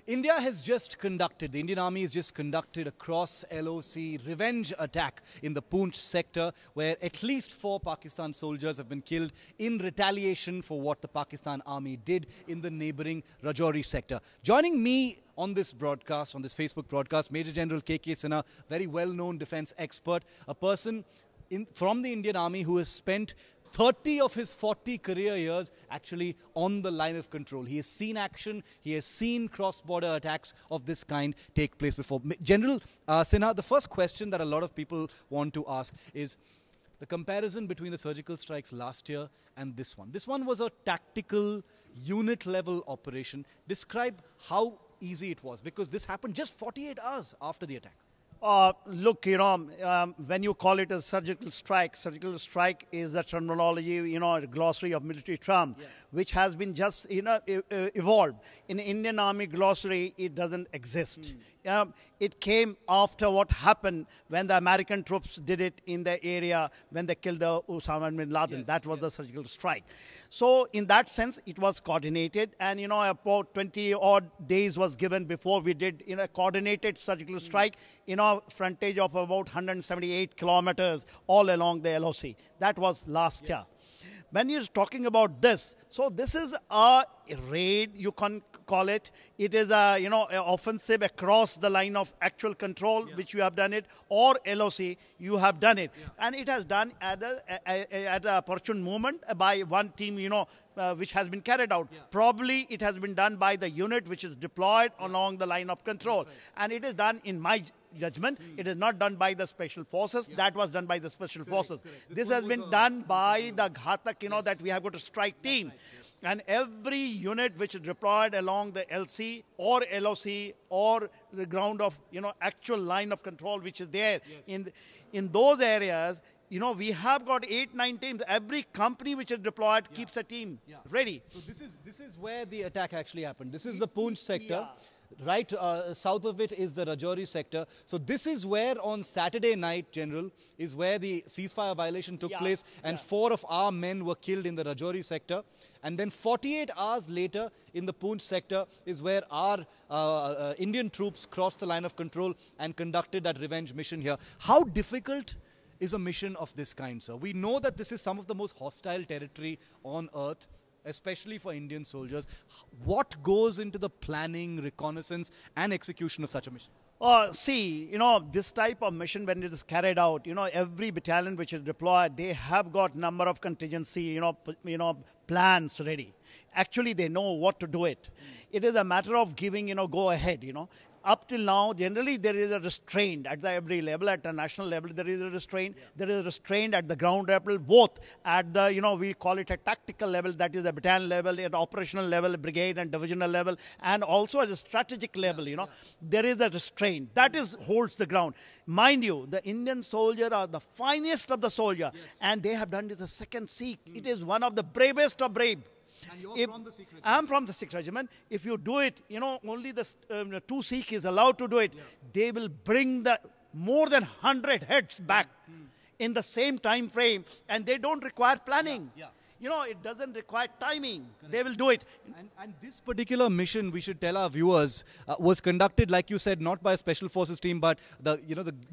India has just conducted, the Indian Army has just conducted a cross-LOC revenge attack in the Poonch sector where at least 4 Pakistan soldiers have been killed in retaliation for what the Pakistan Army did in the neighbouring Rajouri sector. Joining me on this broadcast, on this Facebook broadcast, Major General K.K. Sinha, very well-known defence expert, a person from the Indian Army who has spent 30 of his 40 career years actually on the line of control. He has seen action, he has seen cross-border attacks of this kind take place before. General Sinha, the first question that a lot of people want to ask is the comparison between the surgical strikes last year and this one. This one was a tactical, unit-level operation. Describe how easy it was, because this happened just 48 hours after the attack. Look, when you call it a surgical strike is the terminology, a glossary of military term, which has been just, evolved. In Indian Army glossary, it doesn't exist. It came after what happened when the American troops did it in the area when they killed the Osama bin Laden. That was the surgical strike. So in that sense, it was coordinated, and about 20 odd days was given before we did a coordinated surgical strike in a frontage of about 178 kilometers all along the LOC. That was last year. When you're talking about this, so this is a raid, you can call it. It is a, offensive across the line of actual control, which you have done it, or LOC, you have done it. And it has done at an opportune moment by one team, which has been carried out. Probably it has been done by the unit which is deployed along the line of control. And it is done, in my judgment, it is not done by the special forces. That was done by the special forces. This has been done by the Ghatak, that we have got a strike team. And every unit which is deployed along the LC or LOC or the ground of, actual line of control which is there in those areas, we have got 8-9 teams. Every company which is deployed keeps a team ready. So this is where the attack actually happened. This is the Poonch sector. Right south of it is the Rajouri sector. So this is where on Saturday night, General, is where the ceasefire violation took place, and 4 of our men were killed in the Rajouri sector. And then 48 hours later in the Poonch sector is where our Indian troops crossed the line of control and conducted that revenge mission here. How difficult is a mission of this kind, sir? We know that this is some of the most hostile territory on earth, especially for Indian soldiers. What goes into the planning, reconnaissance and execution of such a mission? This type of mission, when it is carried out, every battalion which is deployed, they have got number of contingency, plans ready. Actually, they know what to do it. It is a matter of giving, go ahead, Up till now, generally, there is a restraint at the every level. At the national level, there is a restraint. There is a restraint at the ground level, both at the, we call it a tactical level, that is the battalion level, at operational level, brigade and divisional level, and also at the strategic level, there is a restraint. That holds the ground. Mind you, the Indian soldier are the finest of the soldier, and they have done this the second Sikh. It is one of the bravest of brave. And you're from the Sikh regiment. I'm from the Sikh regiment. If you do it, only the 2 Sikh is allowed to do it. They will bring the more than 100 heads back in the same time frame, and they don't require planning. It doesn't require timing. They will do it. And this particular mission, we should tell our viewers, was conducted, like you said, not by a special forces team, but the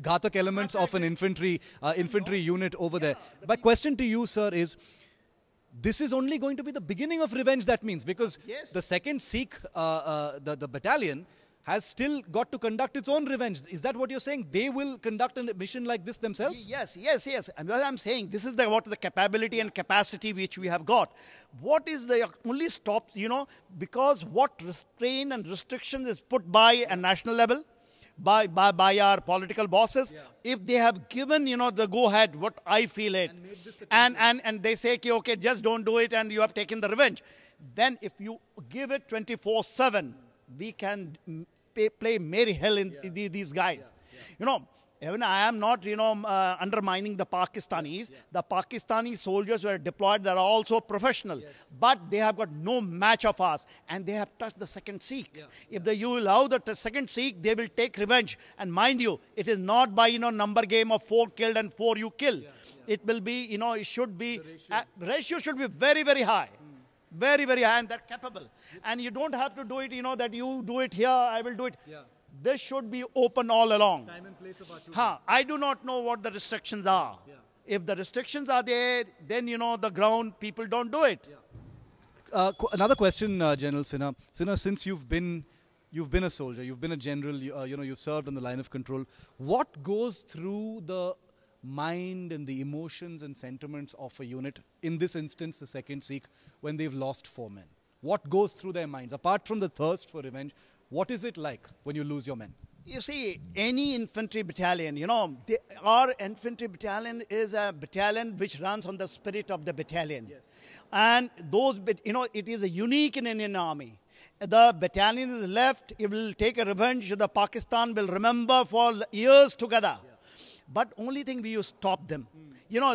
Ghatak elements of an infantry unit over there. My question to you, sir, is, this is only going to be the beginning of revenge, that means, because the second Sikh, the battalion, has still got to conduct its own revenge. Is that what you're saying? They will conduct a mission like this themselves? Yes. And what I'm saying, this is what the capability and capacity which we have got. What is the only stops, because what restraint and restrictions is put by a national level, by our political bosses, if they have given, the go-ahead, what I feel it, and they say, okay, just don't do it, and you have taken the revenge. Then if you give it 24/7, we can play merry hell in these guys. Even I am not, undermining the Pakistanis. The Pakistani soldiers who are deployed, they are also professional. But they have got no match of us. And they have touched the second Sikh. If you allow the second Sikh, they will take revenge. And mind you, it is not by, number game of 4 killed and 4 you kill. It will be, it should be, ratio should be very, very high. Very, very high, and they're capable. And you don't have to do it, that you do it here, I will do it. Yeah. This should be open all along. Time and place of our choosing. I do not know what the restrictions are. Yeah. If the restrictions are there, then, the ground people don't do it. Yeah. Another question, General Sinha. Sinha, since you've been a soldier, you've been a general, you've served on the line of control. What goes through the mind and the emotions and sentiments of a unit, in this instance, the 2nd Sikh, when they've lost 4 men? What goes through their minds? Apart from the thirst for revenge, what is it like when you lose your men? You see, any infantry battalion, our infantry battalion is a battalion which runs on the spirit of the battalion. Yes. And those, it is a unique in Indian Army. The battalion is left, it will take a revenge, the Pakistan will remember for years together. Yeah. But only thing you stop them.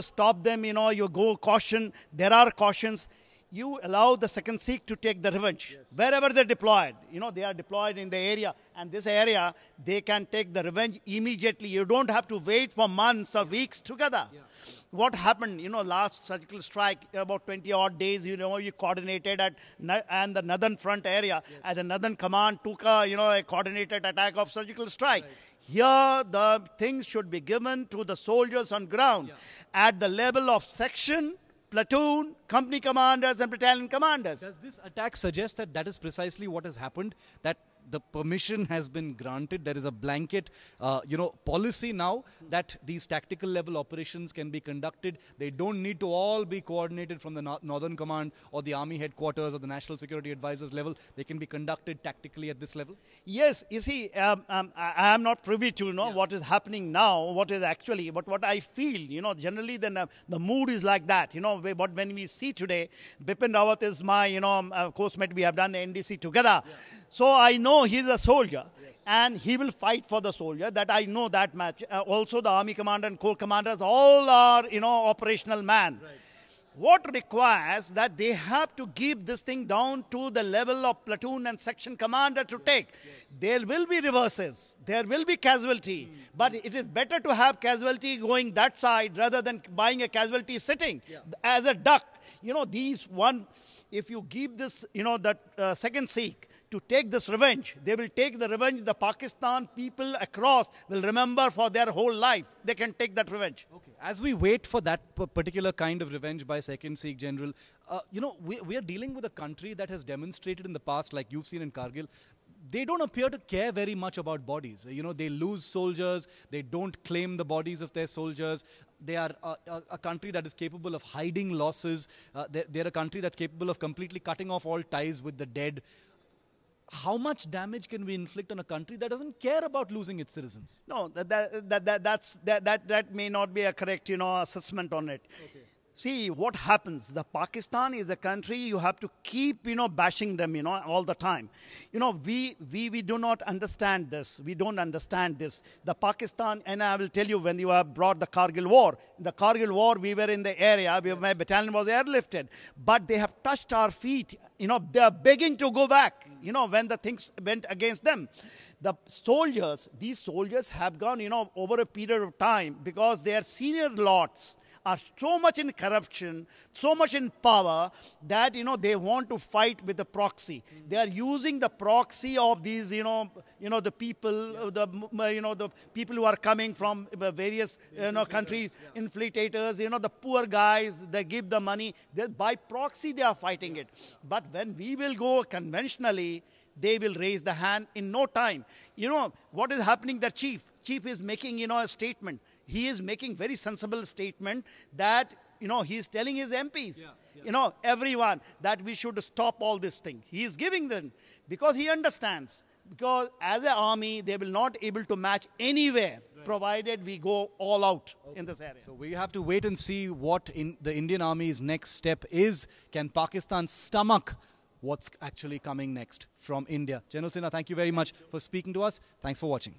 Stop them, you go caution, there are cautions. You allow the 2nd Sikh to take the revenge. Yes. Wherever they're deployed. They are deployed in the area. And this area, they can take the revenge immediately. You don't have to wait for months or weeks together. Yeah. What happened, last surgical strike, about 20 odd days, you coordinated and the northern front area. Yes. And the northern command took a coordinated attack of surgical strike. Right. Here, the things should be given to the soldiers on ground at the level of section, platoon, company commanders and battalion commanders. Does this attack suggest that that is precisely what has happened? That the permission has been granted. There is a blanket, policy now that these tactical level operations can be conducted. They don't need to all be coordinated from the Northern Command or the Army headquarters or the National Security Advisors level. They can be conducted tactically at this level. Yes, you see, I am not privy to what is happening now, what is actually, but what I feel, generally then the mood is like that. But when we see today, Bipin Rawat is my, coursemate. We have done the NDC together. Yeah. So I know he's a soldier, and he will fight for the soldier. That I know that much. Also, the Army commander and Corps commanders all are, operational man. Right. What requires that they have to give this thing down to the level of platoon and section commander to take. Yes. There will be reverses. There will be casualty. But it is better to have casualty going that side rather than buying a casualty sitting as a duck. If you give this, that 2nd Sikh to take this revenge, they will take the revenge. The Pakistan people across will remember for their whole life. They can take that revenge. Okay. As we wait for that particular kind of revenge by 2nd Sikh General, we are dealing with a country that has demonstrated in the past, like you've seen in Kargil, they don't appear to care very much about bodies. They lose soldiers. They don't claim the bodies of their soldiers. They are a country that is capable of hiding losses. They're a country that's capable of completely cutting off all ties with the dead. How much damage can we inflict on a country that doesn't care about losing its citizens? No, that may not be a correct, assessment on it. Okay. See, what happens, the Pakistan is a country you have to keep, bashing them, all the time. We do not understand this. We don't understand this. The Pakistan, and I will tell you when you have brought the Kargil War. The Kargil War, we were in the area, my battalion was airlifted. But they have touched our feet. They are begging to go back, when the things went against them. These soldiers have gone, over a period of time because their senior lots are so much in corruption, so much in power that, they want to fight with the proxy. They are using the proxy of these, the people, the people who are coming from various, countries, infiltrators, the poor guys, they give the money. By proxy, they are fighting it. But when we will go conventionally, they will raise the hand in no time. What is happening? The chief is making, a statement. He is making very sensible statement that, he is telling his MPs, everyone, that we should stop all this thing. He is giving them because he understands. Because as an army, they will not able to match anywhere, provided we go all out in this area. So we have to wait and see what the Indian Army's next step is. Can Pakistan stomach what's actually coming next from India? General Sinha, thank you very much for speaking to us. Thanks for watching.